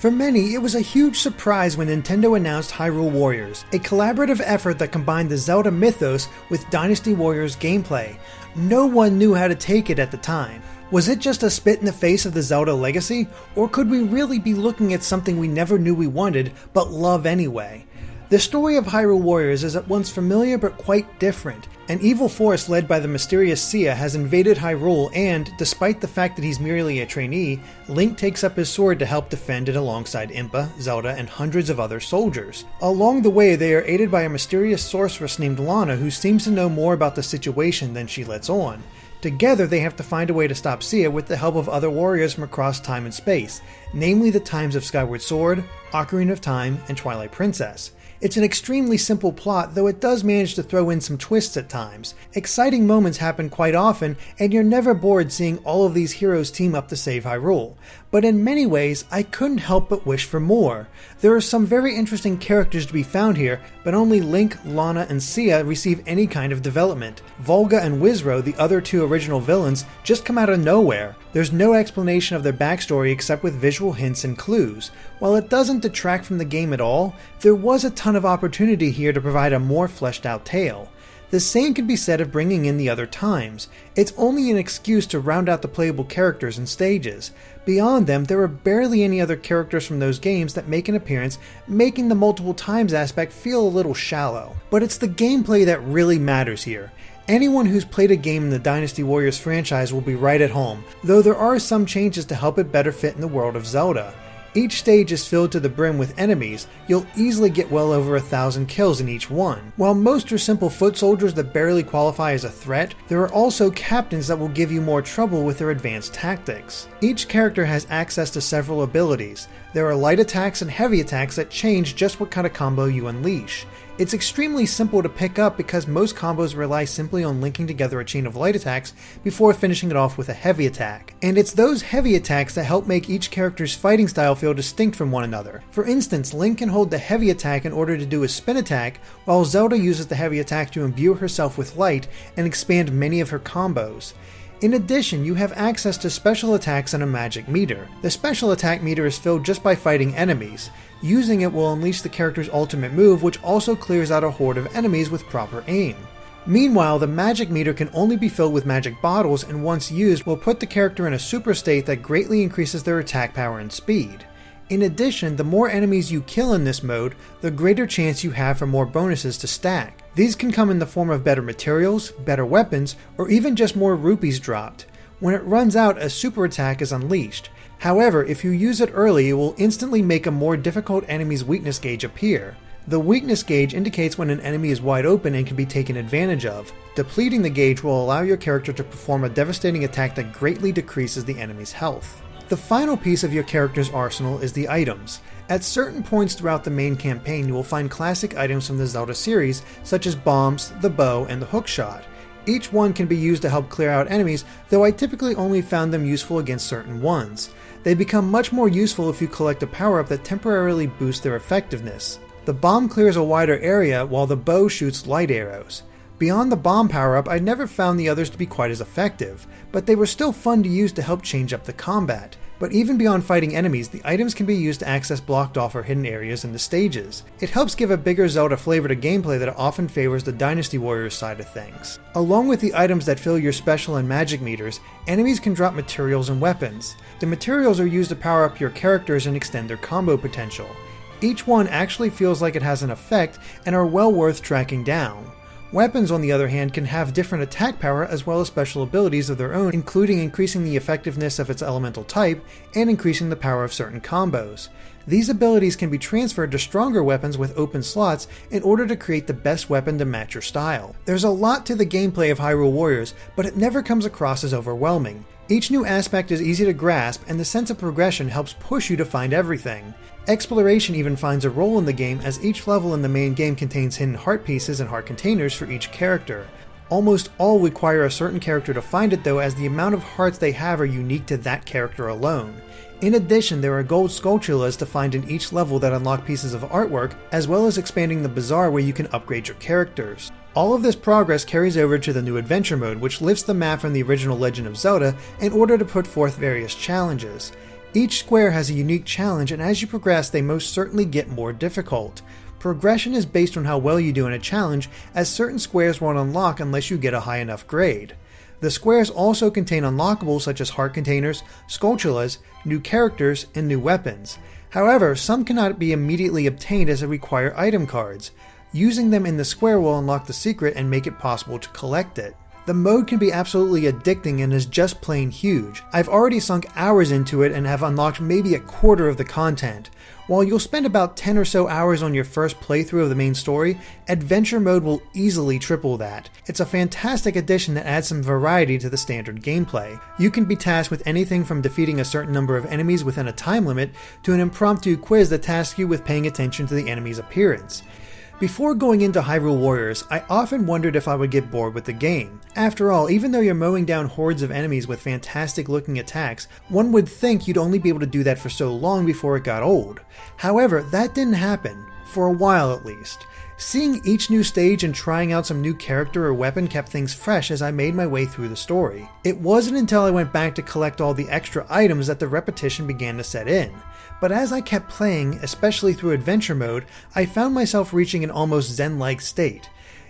For many, it was a huge surprise when Nintendo announced Hyrule Warriors, a collaborative effort that combined the Zelda mythos with Dynasty Warriors gameplay. No one knew how to take it at the time. Was it just a spit in the face of the Zelda legacy, or could we really be looking at something we never knew we wanted, but love anyway? The story of Hyrule Warriors is at once familiar but quite different. An evil force led by the mysterious Sia has invaded Hyrule and, despite the fact that he's merely a trainee, Link takes up his sword to help defend it alongside Impa, Zelda, and hundreds of other soldiers. Along the way, they are aided by a mysterious sorceress named Lana who seems to know more about the situation than she lets on. Together, they have to find a way to stop Sia with the help of other warriors from across time and space, namely the Times of Skyward Sword, Ocarina of Time, and Twilight Princess. It's an extremely simple plot, though it does manage to throw in some twists at times. Exciting moments happen quite often, and you're never bored seeing all of these heroes team up to save Hyrule. But in many ways, I couldn't help but wish for more. There are some very interesting characters to be found here, but only Link, Lana, and Sia receive any kind of development. Volga and Wizro, the other two original villains, just come out of nowhere. There's no explanation of their backstory except with visual hints and clues. While it doesn't detract from the game at all, there was a ton of opportunity here to provide a more fleshed out tale. The same can be said of bringing in the other times. It's only an excuse to round out the playable characters and stages. Beyond them, there are barely any other characters from those games that make an appearance, making the multiple times aspect feel a little shallow. But it's the gameplay that really matters here. Anyone who's played a game in the Dynasty Warriors franchise will be right at home, though there are some changes to help it better fit in the world of Zelda. Each stage is filled to the brim with enemies. You'll easily get well over 1,000 kills in each one. While most are simple foot soldiers that barely qualify as a threat, there are also captains that will give you more trouble with their advanced tactics. Each character has access to several abilities. There are light attacks and heavy attacks that change just what kind of combo you unleash. It's extremely simple to pick up because most combos rely simply on linking together a chain of light attacks before finishing it off with a heavy attack. And it's those heavy attacks that help make each character's fighting style feel distinct from one another. For instance, Link can hold the heavy attack in order to do his spin attack, while Zelda uses the heavy attack to imbue herself with light and expand many of her combos. In addition, you have access to special attacks and a magic meter. The special attack meter is filled just by fighting enemies. Using it will unleash the character's ultimate move, which also clears out a horde of enemies with proper aim. Meanwhile, the magic meter can only be filled with magic bottles, and once used will put the character in a super state that greatly increases their attack power and speed. In addition, the more enemies you kill in this mode, the greater chance you have for more bonuses to stack. These can come in the form of better materials, better weapons, or even just more rupees dropped. When it runs out, a super attack is unleashed. However, if you use it early, it will instantly make a more difficult enemy's weakness gauge appear. The weakness gauge indicates when an enemy is wide open and can be taken advantage of. Depleting the gauge will allow your character to perform a devastating attack that greatly decreases the enemy's health. The final piece of your character's arsenal is the items. At certain points throughout the main campaign, you will find classic items from the Zelda series, such as bombs, the bow, and the hookshot. Each one can be used to help clear out enemies, though I typically only found them useful against certain ones. They become much more useful if you collect a power-up that temporarily boosts their effectiveness. The bomb clears a wider area, while the bow shoots light arrows. Beyond the bomb power-up, I never found the others to be quite as effective, but they were still fun to use to help change up the combat. But even beyond fighting enemies, the items can be used to access blocked off or hidden areas in the stages. It helps give a bigger Zelda flavor to gameplay that often favors the Dynasty Warriors side of things. Along with the items that fill your special and magic meters, enemies can drop materials and weapons. The materials are used to power up your characters and extend their combo potential. Each one actually feels like it has an effect and are well worth tracking down. Weapons, on the other hand, can have different attack power as well as special abilities of their own, including increasing the effectiveness of its elemental type and increasing the power of certain combos. These abilities can be transferred to stronger weapons with open slots in order to create the best weapon to match your style. There's a lot to the gameplay of Hyrule Warriors, but it never comes across as overwhelming. Each new aspect is easy to grasp, and the sense of progression helps push you to find everything. Exploration even finds a role in the game, as each level in the main game contains hidden heart pieces and heart containers for each character. Almost all require a certain character to find it though, as the amount of hearts they have are unique to that character alone. In addition, there are gold skulltulas to find in each level that unlock pieces of artwork, as well as expanding the bazaar where you can upgrade your characters. All of this progress carries over to the new adventure mode, which lifts the map from the original Legend of Zelda in order to put forth various challenges. Each square has a unique challenge, and as you progress they most certainly get more difficult. Progression is based on how well you do in a challenge, as certain squares won't unlock unless you get a high enough grade. The squares also contain unlockables such as heart containers, skulltulas, new characters, and new weapons. However, some cannot be immediately obtained as they require item cards. Using them in the square will unlock the secret and make it possible to collect it. The mode can be absolutely addicting and is just plain huge. I've already sunk hours into it and have unlocked maybe a quarter of the content. While you'll spend about 10 or so hours on your first playthrough of the main story, adventure mode will easily triple that. It's a fantastic addition that adds some variety to the standard gameplay. You can be tasked with anything from defeating a certain number of enemies within a time limit to an impromptu quiz that tasks you with paying attention to the enemy's appearance. Before going into Hyrule Warriors, I often wondered if I would get bored with the game. After all, even though you're mowing down hordes of enemies with fantastic looking attacks, one would think you'd only be able to do that for so long before it got old. However, that didn't happen, for a while at least. Seeing each new stage and trying out some new character or weapon kept things fresh as I made my way through the story. It wasn't until I went back to collect all the extra items that the repetition began to set in. But as I kept playing, especially through adventure mode, I found myself reaching an almost zen-like state.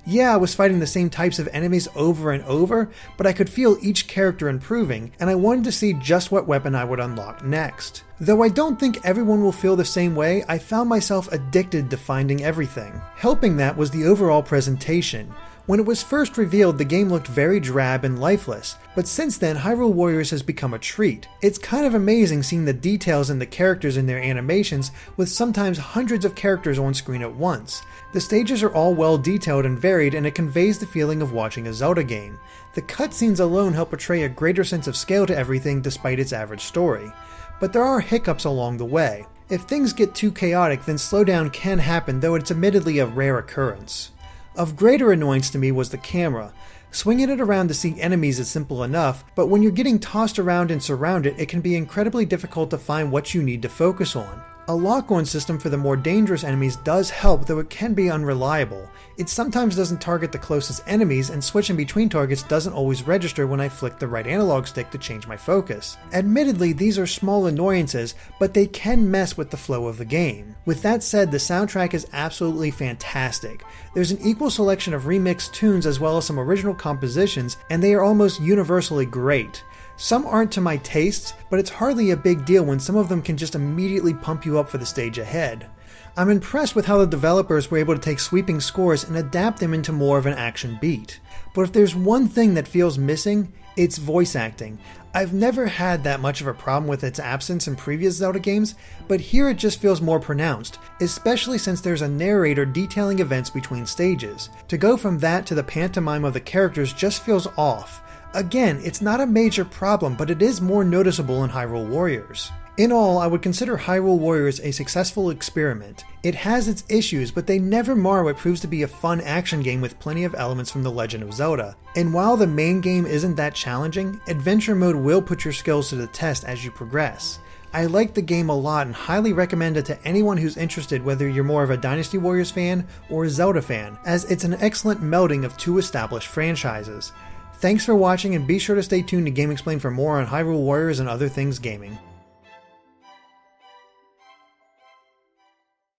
Yeah, I was fighting the same types of enemies over and over, but I could feel each character improving, and I wanted to see just what weapon I would unlock next. Though I don't think everyone will feel the same way, I found myself addicted to finding everything. Helping that was the overall presentation. When it was first revealed, the game looked very drab and lifeless, but since then Hyrule Warriors has become a treat. It's kind of amazing seeing the details in the characters and their animations, with sometimes hundreds of characters on screen at once. The stages are all well detailed and varied, and it conveys the feeling of watching a Zelda game. The cutscenes alone help portray a greater sense of scale to everything despite its average story. But there are hiccups along the way. If things get too chaotic, then slowdown can happen, though it's admittedly a rare occurrence. Of greater annoyance to me was the camera. Swinging it around to see enemies is simple enough, but when you're getting tossed around and surrounded, it can be incredibly difficult to find what you need to focus on. A lock-on system for the more dangerous enemies does help, though it can be unreliable. It sometimes doesn't target the closest enemies, and switching between targets doesn't always register when I flick the right analog stick to change my focus. Admittedly, these are small annoyances, but they can mess with the flow of the game. With that said, the soundtrack is absolutely fantastic. There's an equal selection of remixed tunes as well as some original compositions, and they are almost universally great. Some aren't to my tastes, but it's hardly a big deal when some of them can just immediately pump you up for the stage ahead. I'm impressed with how the developers were able to take sweeping scores and adapt them into more of an action beat. But if there's one thing that feels missing, it's voice acting. I've never had that much of a problem with its absence in previous Zelda games, but here it just feels more pronounced, especially since there's a narrator detailing events between stages. To go from that to the pantomime of the characters just feels off. Again, it's not a major problem, but it is more noticeable in Hyrule Warriors. In all, I would consider Hyrule Warriors a successful experiment. It has its issues, but they never mar what proves to be a fun action game with plenty of elements from The Legend of Zelda. And while the main game isn't that challenging, adventure mode will put your skills to the test as you progress. I like the game a lot and highly recommend it to anyone who's interested, whether you're more of a Dynasty Warriors fan or a Zelda fan, as it's an excellent melding of two established franchises. Thanks for watching, and be sure to stay tuned to GameXplain for more on Hyrule Warriors and other things gaming.